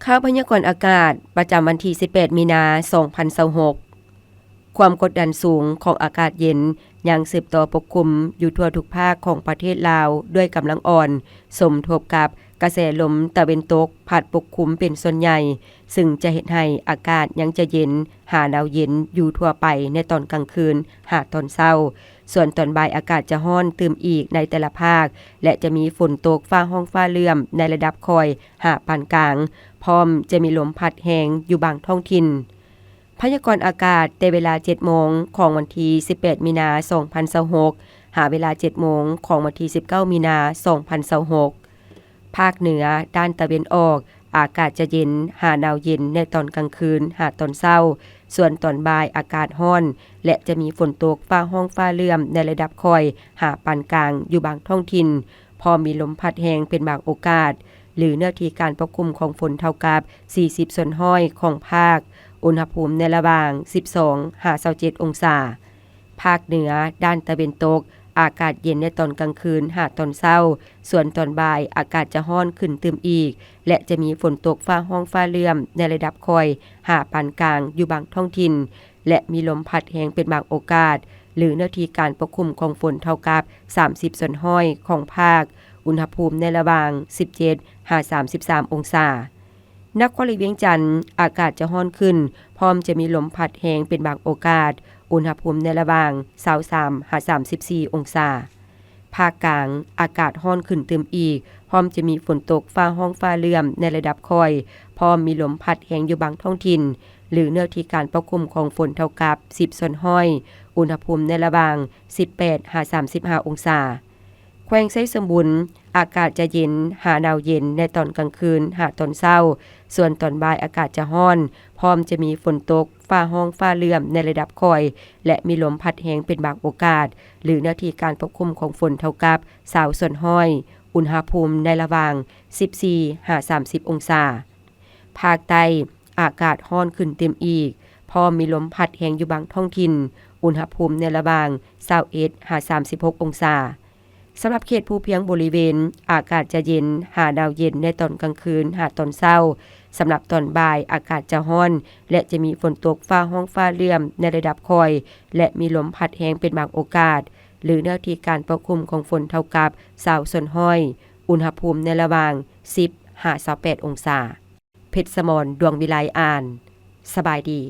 ข่าวพยากรณ์อากาศประจำวันที่ 18 มีนาคม 2026 ความกดดันสูงของอากาศเย็นยังสืบต่อปกคลุมอยู่ทั่วทุกภาคของประเทศลาวด้วยกำลังอ่อนสมทบกับกระแสลมตะวันตกพัดปกคลุมเป็นส่วนใหญ่ซึ่งจะเฮ็ดให้อากาศยังจะเย็นหาหนาวเย็นอยู่ทั่วไปในตอนกลางคืนหาตอนเช้าส่วนตอนบ่ายอากาศจะร้อนตื่มอีกในแต่ละภาคและจะมีฝนตกฟ้าห้องฟ้าเลื่อมในระดับคอยหาปานกลางพร้อมจะมีลมพัดแรงอยู่บางท้องถิ่นพยากรณ์อากาศแต่เวลา 7 โมงของวันที่ 18 มีนาคม 2026 หาเวลา 7 โมงของวันที่ 19 มีนาคม 2026 ภาคเหนือด้านตะวันออกอากาศจะเย็นหาหนาวเย็นในตอนกลางคืนหาตอนเช้าส่วนตอนบ่ายอากาศร้อนและจะมีฝนตกฟ้าห้องฟ้าเลื่อมในระดับคอยหาปานกลางอยู่บางท้องถิ่นพอมีลมพัดแรงเป็นบางโอกาสหรือเนื้อที่การปกคลุมของฝนเท่ากับ 40 ส่วนห้อยของภาคอุณหภูมิในระหว่าง 12-27 องศาภาคเหนือด้านตะวันตกอากาศเย็นในตอนกลางคืนหาตอนเช้าส่วนตอนบ่ายอากาศจะร้อนขึ้นตื่มอีกและจะมีฝนตกฟ้าห้องฟ้าเลื่อมในระดับคอยหาปานกลางอยู่บางท้องถิ่นและมีลมพัดแรงเป็นบางโอกาสหรือเนื้อที่การปกคลุมของฝนเท่ากับ 30 ส่วนห้อยของภาคอุณหภูมิในระหว่าง 17-33 องศานครหลวงเวียงจันทน์อากาศจะร้อนขึ้นพร้อมจะมีลมพัดแรงเป็นบางโอกาสอุณหภูมิในระหว่าง 23-34 องศาภาคกลางอากาศร้อนขึ้นตื่มอีกพร้อมจะมีฝนตกฟ้าห้องฟ้าเลื่อมในระดับคอยพร้อมมีลมพัดแรงอยู่บางท้องถิ่นหรือเนื้อที่การปกคลุมของฝนเท่ากับ 10 ส่วนห้อยอุณหภูมิในระหว่าง 18-35 องศาแขวงไชสมบุรณ์อากาศจะเย็นหาหนาวเย็นในตอนกลางคืนหาตอนเช้าส่วนตอนบ่ายอากาศจะร้อนพร้อมจะมีฝนตกฟ้าห้องฟ้าเลื่อมในระดับคอยและมีลมพัดแรงเป็นบางโอกาสหรือหน้าที่การปกคลุมของฝนเท่ากับ20 ส่วนห้อยอุณหภูมิในระหว่าง 14-30 องศาภาคใต้อากาศร้อนขึ้นเต็มอีกพร้อมมีลมพัดแรงอยู่บางท้องถิ่นอุณหภูมิในระหว่าง 21-36 องศาสำหรับเขตภูเพียงบริเวณอากาศจะเย็นหาดาวเย็นในตอนกลางคืนหาตอนเช้าสำหรับตอนบ่ายอากาศจะร้อนและจะมีฝนตกฟ้าห้องฟ้าเลื่อมในระดับคอยและมีลมพัดแรงเป็นบางโอกาสหรือเนื้อที่การปกคลุมของฝนเท่ากับ20 ส่วนห้อยอุณหภูมิในระหว่าง 10-28 องศาเพชรสมรดวงวิไลอ่านสบายดี